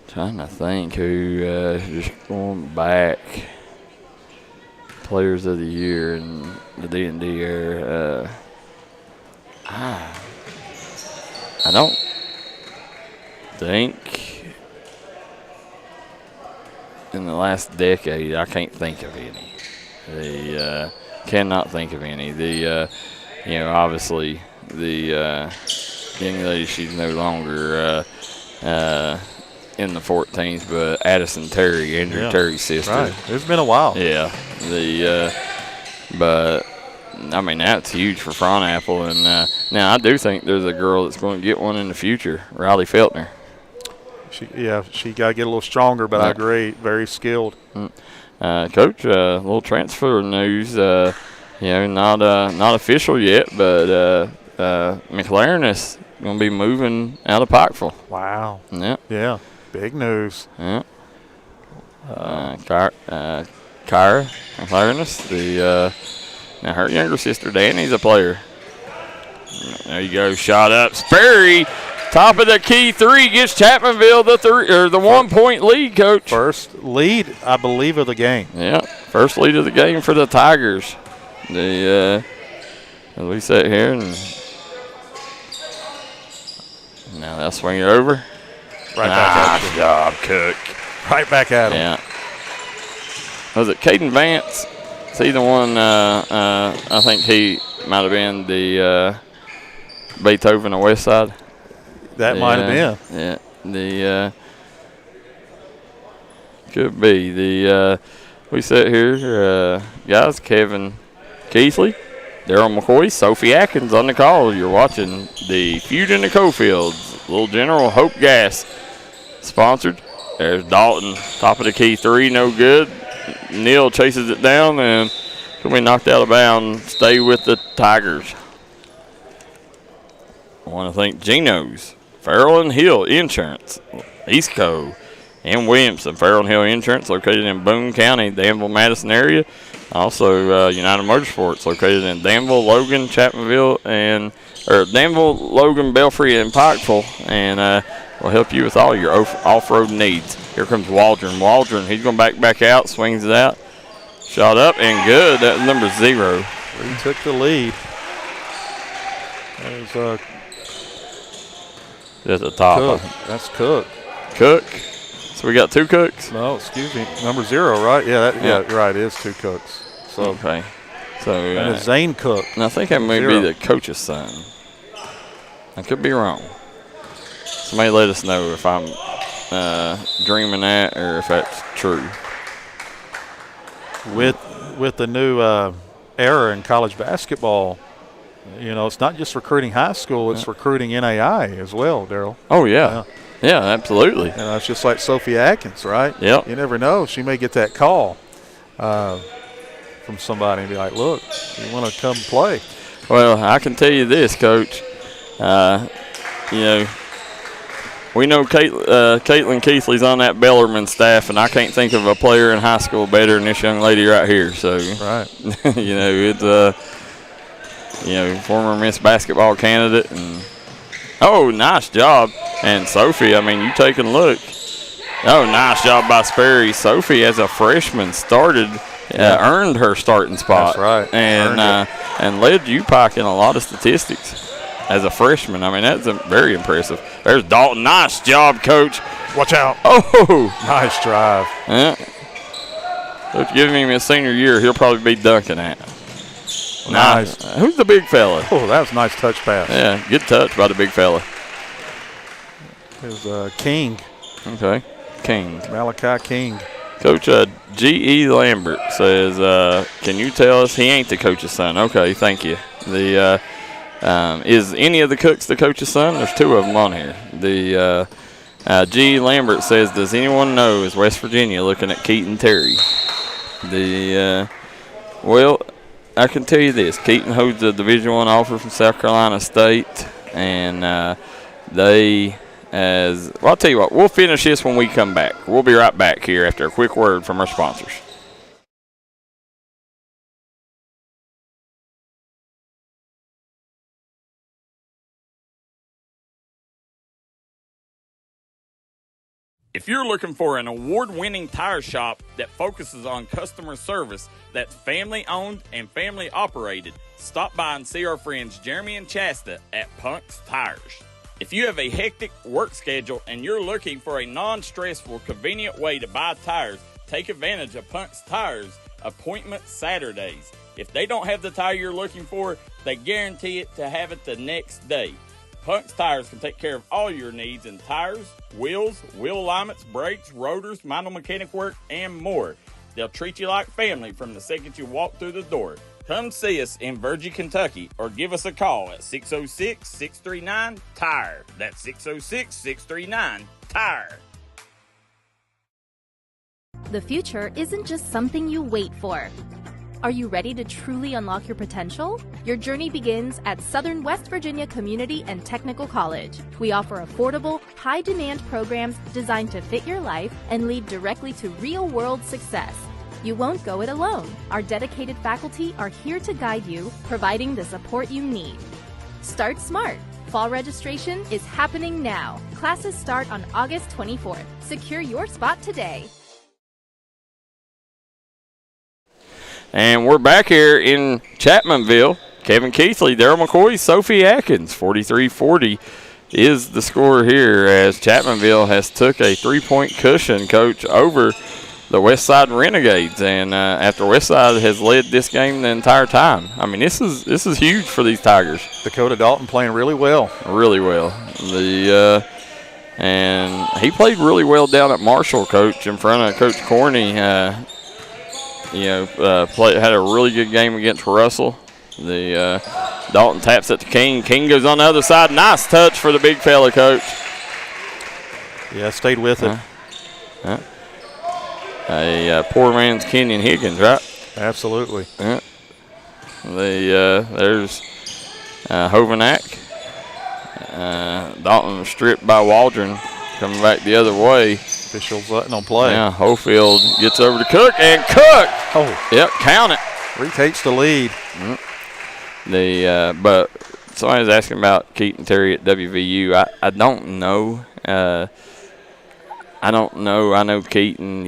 Trying to think who just going back players of the year in the D&D era. I don't think in the last decade I can't think of any. Cannot think of any. Obviously the young lady, she's no longer in the 14th, but Addison Terry, Andrew Terry's sister. Right. It's been a while. Yeah. But I mean, that's huge for Frauenapple. And now I do think there's a girl that's going to get one in the future, Riley Feltner. She got to get a little stronger, but I agree, very skilled. Coach, a little transfer news. Not official yet, but McLaren is going to be moving out of Pikeville. Wow. Yeah. Big news. Yeah. Kyra McLaren, now her younger sister Danny's a player. There you go, shot up. Sperry, top of the key three, gets Chapmanville the 1 point lead, Coach. First lead, I believe, of the game. Yeah, first lead of the game for the Tigers. As we sit here, and now they'll swing it over. Right back at him. Job, Cook. Right back at him. Yeah. Was it Caden Vance? Is he the one? I think he might have been the Beethoven of Westside. That might have been. Yeah. Could be. We sit here, guys. Kevin Keathley, Darryl McCoy, Sophie Adkins on the call. You're watching the Feud in the Coalfields. Little General Hope Gas sponsored. There's Dalton, top of the key three, no good. Neal chases it down and can be knocked out of bounds. Stay with the Tigers. I want to thank Geno's, Farrell and Hill Insurance, Eastco, in Williamson. Farrell and Hill Insurance, located in Boone County, Danville, Madison area. Also, United Motorsports, located in Danville, Logan, Chapmanville, Danville, Logan, Belfry, and Pikeville, and will help you with all your off-road needs. Here comes Waldron. Waldron, he's going back out, swings it out. Shot up and good. That's number 0. He took the lead. There's at the top. Cook. That's Cook. Cook. So we got 2 Cooks? No, excuse me. Number 0, right? Yeah, right. It is 2 Cooks. So okay. So and it's Zane Cook. And I think that may be the coach's son. I could be wrong. Somebody let us know if I'm dreaming that or if that's true. With the new era in college basketball, it's not just recruiting high school; it's recruiting NAI as well, Darryl. Oh yeah, absolutely. It's just like Sophie Adkins, right? Yep. You never know; she may get that call from somebody and be like, "Look, you want to come play?" Well, I can tell you this, Coach. We know Caitlin Keathley's on that Bellarmine staff, and I can't think of a player in high school better than this young lady right here. So, right. It's former Miss Basketball candidate, and nice job. And Sophie, you take a look. Nice job by Sperry. Sophie, as a freshman, earned her starting spot. That's right. And led UPike in a lot of statistics. As a freshman, that's very impressive. There's Dalton. Nice job, Coach. Watch out. Oh. Nice drive. Yeah. Coach giving him his senior year, he'll probably be dunking at. Nice. Who's the big fella? Oh, that was a nice touch pass. Yeah, good touch by the big fella. It was King. Okay, King. Malachi King. Coach G.E. Lambert says, can you tell us he ain't the coach's son? Okay, thank you. Is any of the Cooks the coach's son? There's 2 of them on here. The G. Lambert says, does anyone know, is West Virginia looking at Keaton Terry? Well, I can tell you this. Keaton holds a Division I offer from South Carolina State, and I'll tell you what, we'll finish this when we come back. We'll be right back here after a quick word from our sponsors. If you're looking for an award-winning tire shop that focuses on customer service that's family-owned and family-operated, stop by and see our friends Jeremy and Chasta at Punk's Tires. If you have a hectic work schedule and you're looking for a non-stressful, convenient way to buy tires, take advantage of Punk's Tires Appointment Saturdays. If they don't have the tire you're looking for, they guarantee it to have it the next day. Punk's Tires can take care of all your needs in tires, wheels, wheel alignments, brakes, rotors, minor mechanic work, and more. They'll treat you like family from the second you walk through the door. Come see us in Virgie, Kentucky, or give us a call at 606-639-TIRE. That's 606-639-TIRE. The future isn't just something you wait for. Are you ready to truly unlock your potential? Your journey begins at Southern West Virginia Community and Technical College. We offer affordable, high-demand programs designed to fit your life and lead directly to real-world success. You won't go it alone. Our dedicated faculty are here to guide you, providing the support you need. Start smart. Fall registration is happening now. Classes start on August 24th. Secure your spot today. And we're back here in Chapmanville. Kevin Keathley, Darryl McCoy, Sophie Adkins. 43-40 is the score here as Chapmanville has took a 3-point cushion, Coach, over the Westside Renegades. And after Westside has led this game the entire time. This is huge for these Tigers. Dakota Dalton playing really well. Really well. And he played really well down at Marshall, Coach, in front of Coach Corney. Had a really good game against Russell. Dalton taps it to King. King goes on the other side. Nice touch for the big fella, Coach. Yeah, stayed with it. A poor man's Kenyon Higgins, right? Absolutely. Yeah. There's Hovenack. Dalton stripped by Waldron, coming back the other way. Officials letting them play. Yeah, Coalfield gets over to Cook, and Cook. Oh. Yep, count it. Retakes the lead. But somebody was asking about Keaton Terry at WVU. I don't know. I don't know. I know Keaton,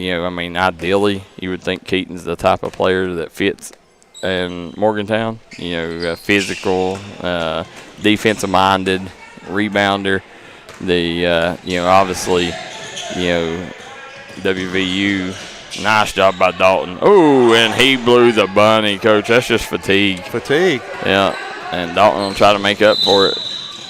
ideally you would think Keaton's the type of player that fits in Morgantown. Physical, defensive-minded, rebounder. Obviously, WVU, nice job by Dalton. Oh, and he blew the bunny, Coach. That's just fatigue. Yeah, and Dalton will try to make up for it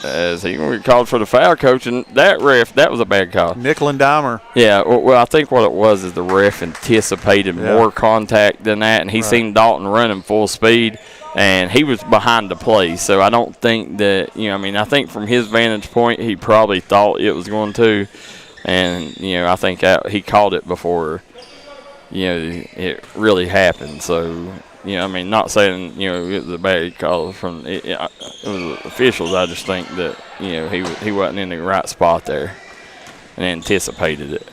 as he called for the foul, Coach. And that was a bad call. Nickel and dimer. Yeah, well, I think what it was is the ref anticipated more contact than that, and he seen Dalton running full speed, and he was behind the play. So I don't think that, I think from his vantage point, he probably thought it was going to. And, I think he called it before, it really happened. So, not saying, it was a bad call from it was officials. I just think that, he wasn't in the right spot there and anticipated it.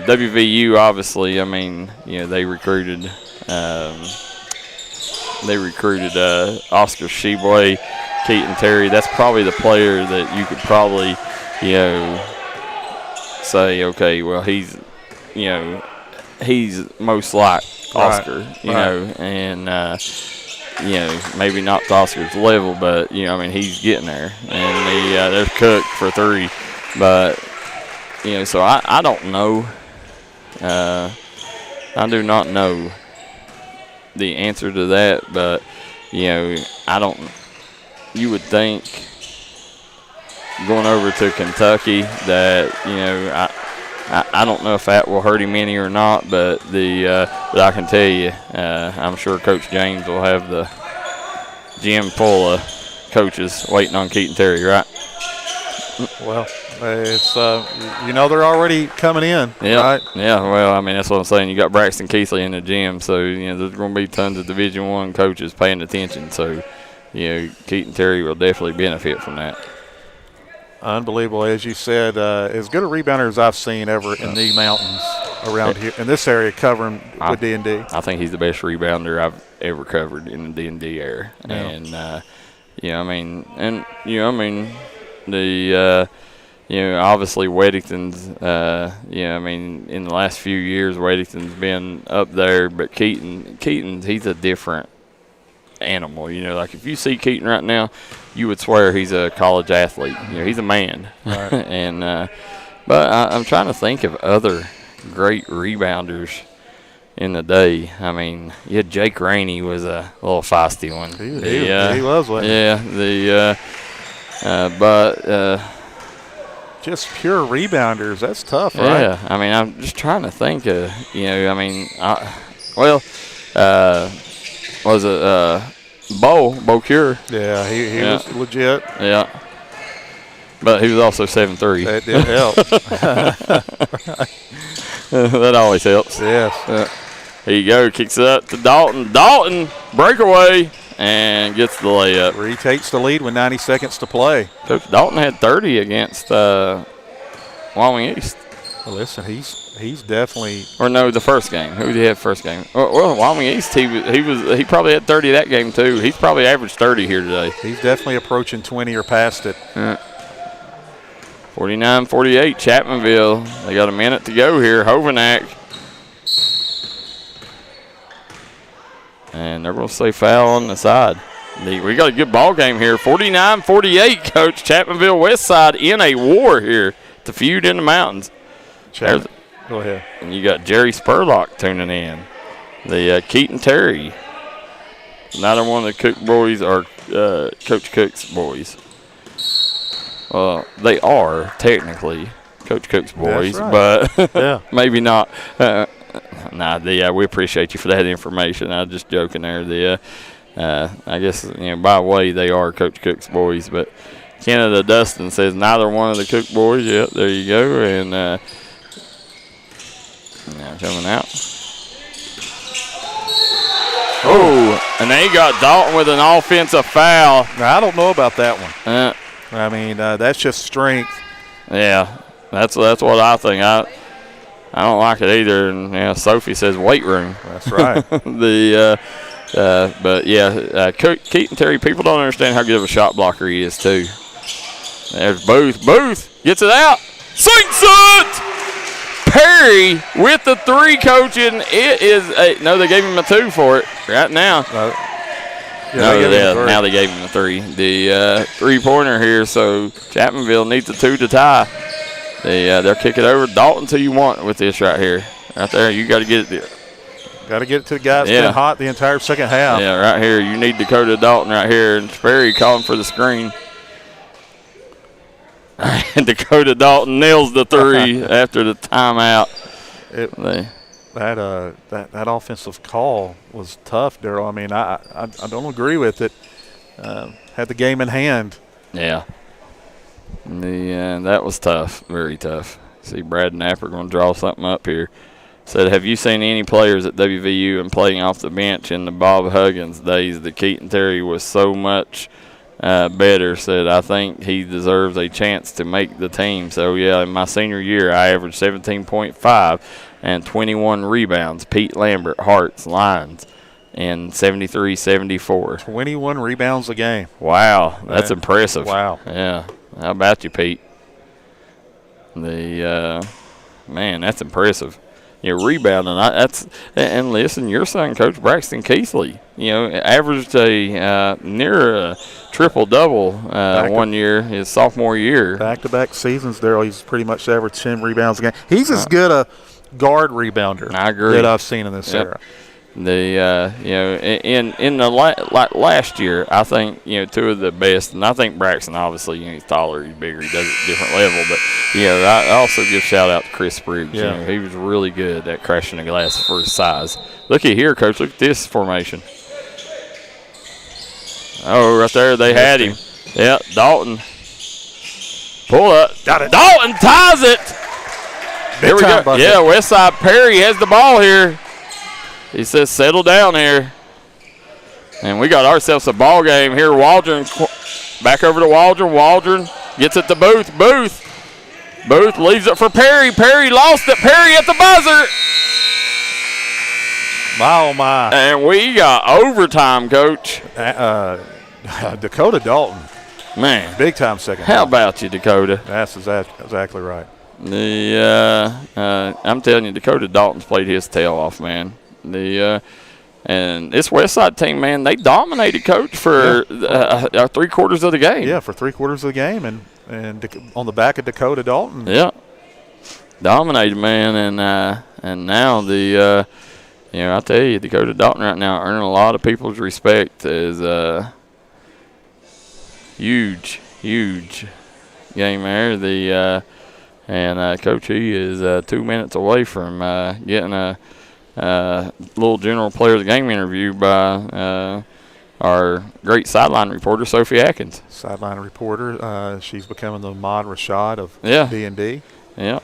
WVU, obviously, they recruited Oscar Sheboy, Keaton Terry. That's probably the player that you could probably, say, okay, well, he's most like Oscar, and maybe not to Oscar's level, but he's getting there. And there's Cook for 3, but so I don't know. I do not know the answer to that, but I don't. You would think going over to Kentucky that I don't know if that will hurt him any or not, but but I can tell you, I'm sure Coach James will have the gym full of coaches waiting on Keaton Terry, right? Well, it's they're already coming in, right? Yeah. Well, that's what I'm saying. You got Braxton Keathley in the gym, so there's going to be tons of Division I coaches paying attention. So Keaton Terry will definitely benefit from that. Unbelievable, as you said, as good a rebounder as I've seen ever in the mountains around here in this area covering with D&D. I think he's the best rebounder I've ever covered in the D&D era. Yeah. And obviously Weddington's, in the last few years, Weddington's been up there, but Keaton, he's a different animal. Like if you see Keaton right now, you would swear he's a college athlete. He's a man. Right. And but I'm trying to think of other great rebounders in the day. Jake Rainey was a little feisty one. He was one. Yeah. Just pure rebounders. That's tough, right? Yeah. I'm just trying to think of, was it Bo Cure? Yeah, he was legit. Yeah. But he was also 7'3". That did help. That always helps. Yes. Here you go. Kicks it up to Dalton. Dalton, breakaway, and gets the layup. Retakes the lead with 90 seconds to play. Coach Dalton had 30 against Wyoming East. Well, listen, he's definitely. Or no, the first game. Who did he have first game? Well, Wyoming East. He probably had 30 that game too. He's probably averaged 30 here today. He's definitely approaching 20 or past it. 49-48, Chapmanville. They got a minute to go here. Hovenack. And they're going to say foul on the side. We got a good ball game here. 49-48, Coach. Chapmanville Westside in a war here to Feud in the mountains. Go ahead. And you got Jerry Spurlock tuning in. The Keaton Terry. Neither one of the Cook boys are Coach Cook's boys. They are technically Coach Cook's boys, right. But maybe not. We appreciate you for that information. I was just joking there. I guess by way they are Coach Cook's boys, but Canada Dustin says neither one of the Cook boys. Yep, there you go. And now coming out. Oh, and they got Dalton with an offensive foul. Now, I don't know about that one. I mean, that's just strength. Yeah, that's what I think. I don't like it either. And Sophie says weight room. That's right. But yeah, Keaton Terry, people don't understand how good of a shot blocker he is too. There's Booth. Booth gets it out. Sinks it! Perry with the 3, coaching. It is no, they gave him a 2 for it right now. Now they gave him a 3. The 3-pointer here, so Chapmanville needs a 2 to tie. They'll kick it over. Dalton till you want with this right here. Right there, you got to get it there. Got to get it to the guy that's been hot the entire second half. Yeah, right here. You need Dakota Dalton right here. And Perry calling for the screen. And Dakota Dalton nails the 3 after the timeout. That offensive call was tough, Darryl. I mean, I don't agree with it. Had the game in hand. Yeah. That was tough, very tough. See Brad Napper going to draw something up here. Said, have you seen any players at WVU and playing off the bench in the Bob Huggins days? The Keaton Terry was so much better. Said, I think he deserves a chance to make the team. So, yeah, in my senior year, I averaged 17.5 and 21 rebounds. Pete Lambert, Hearts, Lions, in 73-74. 21 rebounds a game. Wow, that's impressive. Wow. Yeah. How about you, Pete? Man, that's impressive. Rebounding. And listen, your son, Coach Braxton Keathley, averaged a near a triple-double 1 year, his sophomore year. Back-to-back seasons, Darryl, he's pretty much averaged 10 rebounds a game. He's as good a guard rebounder I agree. that I've seen in this era. In the last year, I think 2 of the best, and I think Braxton obviously he's taller, he's bigger, he does it at a different level. But I also give shout out to Chris Spriggs. Yeah. He was really good at crashing the glass for his size. Looky here, Coach. Look at this formation. Oh, right there they had him. Yeah, Dalton. Pull up. Got it. Dalton ties it. Here we go. Bucket. Yeah, Westside Perry has the ball here. He says, settle down here. And we got ourselves a ball game here. Waldron back over to Waldron. Waldron gets it to Booth. Booth leaves it for Perry. Perry lost it. Perry at the buzzer. My, oh, my. And we got overtime, Coach. Dakota Dalton. Man. Big time second. How about you, Dakota? That's exactly right. I'm telling you, Dakota Dalton's played his tail off, man. And this Westside team, man, they dominated, Coach, for 3/4 of the game. Yeah, for 3/4 of the game, and on the back of Dakota Dalton. Yeah, dominated, man, and now I tell you, Dakota Dalton right now earning a lot of people's respect is huge game there. And Coach, he is 2 minutes away from getting a little general player of the game interview by our great sideline reporter, Sophie Adkins. Sideline reporter. She's becoming the Mod Rashad of D&D. Yeah.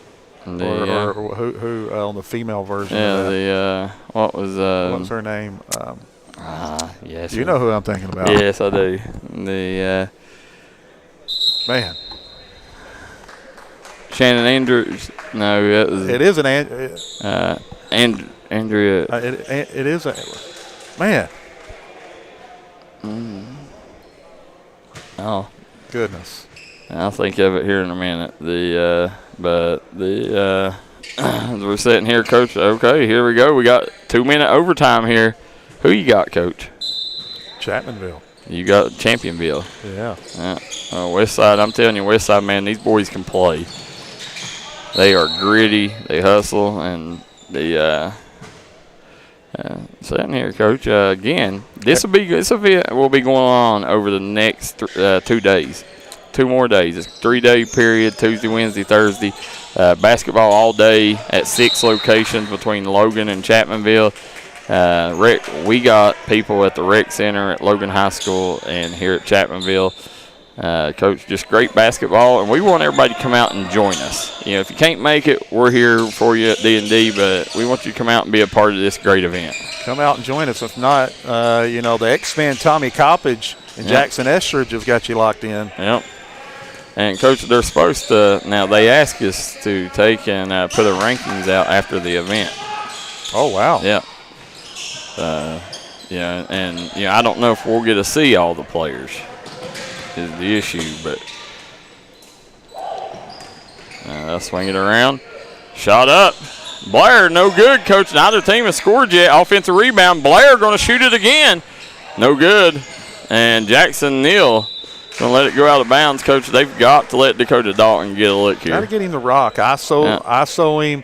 Or who on the female version of that. What was her name? Yes. You know who I'm thinking about. Yes, I do. Man. Shannon Andrews. No, it is an Andrea. It is a man. Oh goodness! I'll think of it here in a minute. We're sitting here, Coach. Okay, here we go. We got 2-minute overtime here. Who you got, Coach? Chapmanville. You got Championville. Yeah. Westside. I'm telling you, Westside, man, these boys can play. They are gritty. They hustle, and sitting here, Coach. Again, this will be going on over the next 2 days. 2 more days. It's a 3-day period, Tuesday, Wednesday, Thursday. Basketball all day at 6 locations between Logan and Chapmanville. We got people at the rec center at Logan High School and here at Chapmanville. Coach, just great basketball, and we want everybody to come out and join us. If you can't make it, we're here for you at D&D, but we want you to come out and be a part of this great event. Come out and join us. If not, the X-Man Tommy Coppage and Jackson Estridge have got you locked in. Yep. And, Coach, they're supposed to – now they ask us to take and put the rankings out after the event. Oh, wow. Yeah. Yeah, and, I don't know if we'll get to see all the players is the issue, but they'll swing it around. Shot up. Blair, no good, Coach. Neither team has scored yet. Offensive rebound. Blair going to shoot it again. No good. And Jackson Neal going to let it go out of bounds, Coach. They've got to let Dakota Dalton get a look here. Got to get him the rock. ISO him.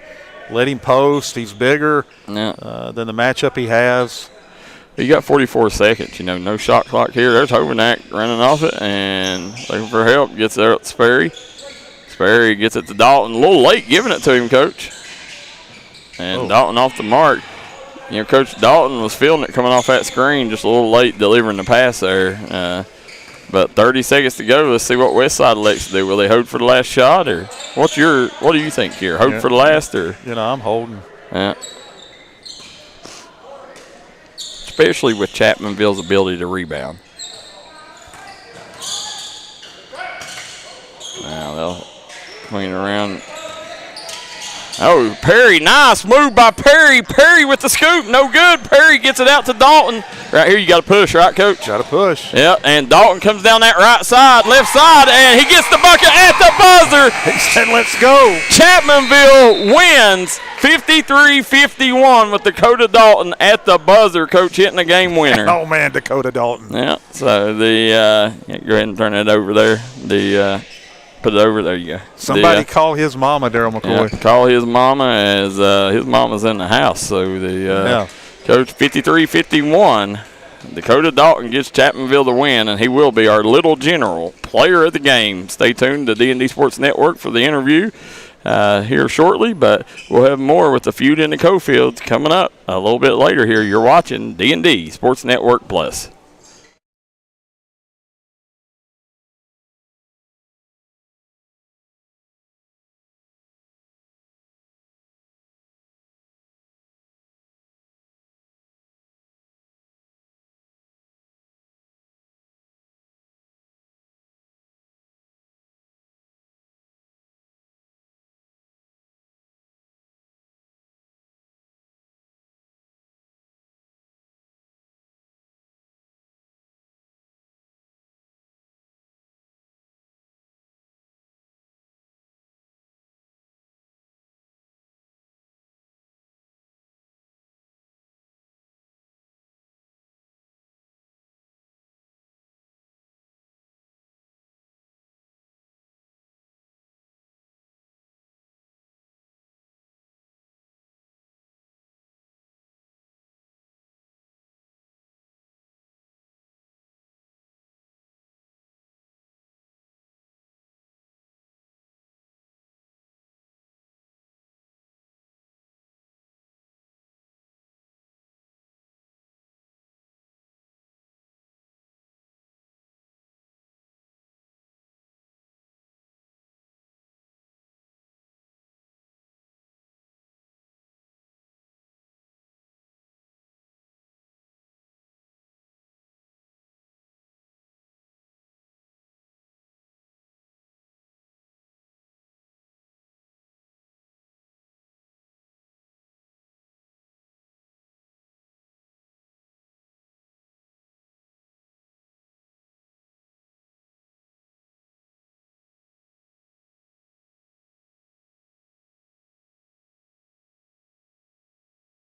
Let him post. He's bigger than the matchup he has. You got 44 seconds. No shot clock here. There's Hovenack running off it and looking for help. Gets there at Sperry. Sperry gets it to Dalton. A little late giving it to him, Coach. And Dalton off the mark. Coach Dalton was feeling it coming off that screen, just a little late delivering the pass there. But 30 seconds to go. Let's see what Westside elects to do. Will they hold for the last shot, or what do you think here? Hold for the last, or I'm holding. Yeah. Especially with Chapmanville's ability to rebound. Now they'll swing it around. Oh, Perry, nice move by Perry. Perry with the scoop, no good. Perry gets it out to Dalton. Right here, you got to push, right, Coach? Got to push. Yeah, and Dalton comes down that right side, left side, and he gets the bucket at the buzzer. He said, let's go. Chapmanville wins 53-51 with Dakota Dalton at the buzzer, Coach, hitting the game winner. Oh, man, Dakota Dalton. Yeah, so go ahead and turn it over there. Put it over. There you go. Somebody call his mama, Darryl McCoy. Yeah, call his mama as his mama's in the house. So Coach 53-51. Dakota Dalton gets Chapmanville the win, and he will be our little general player of the game. Stay tuned to D&D Sports Network for the interview here shortly, but we'll have more with the feud in the Coalfields coming up a little bit later here. You're watching D&D Sports Network Plus.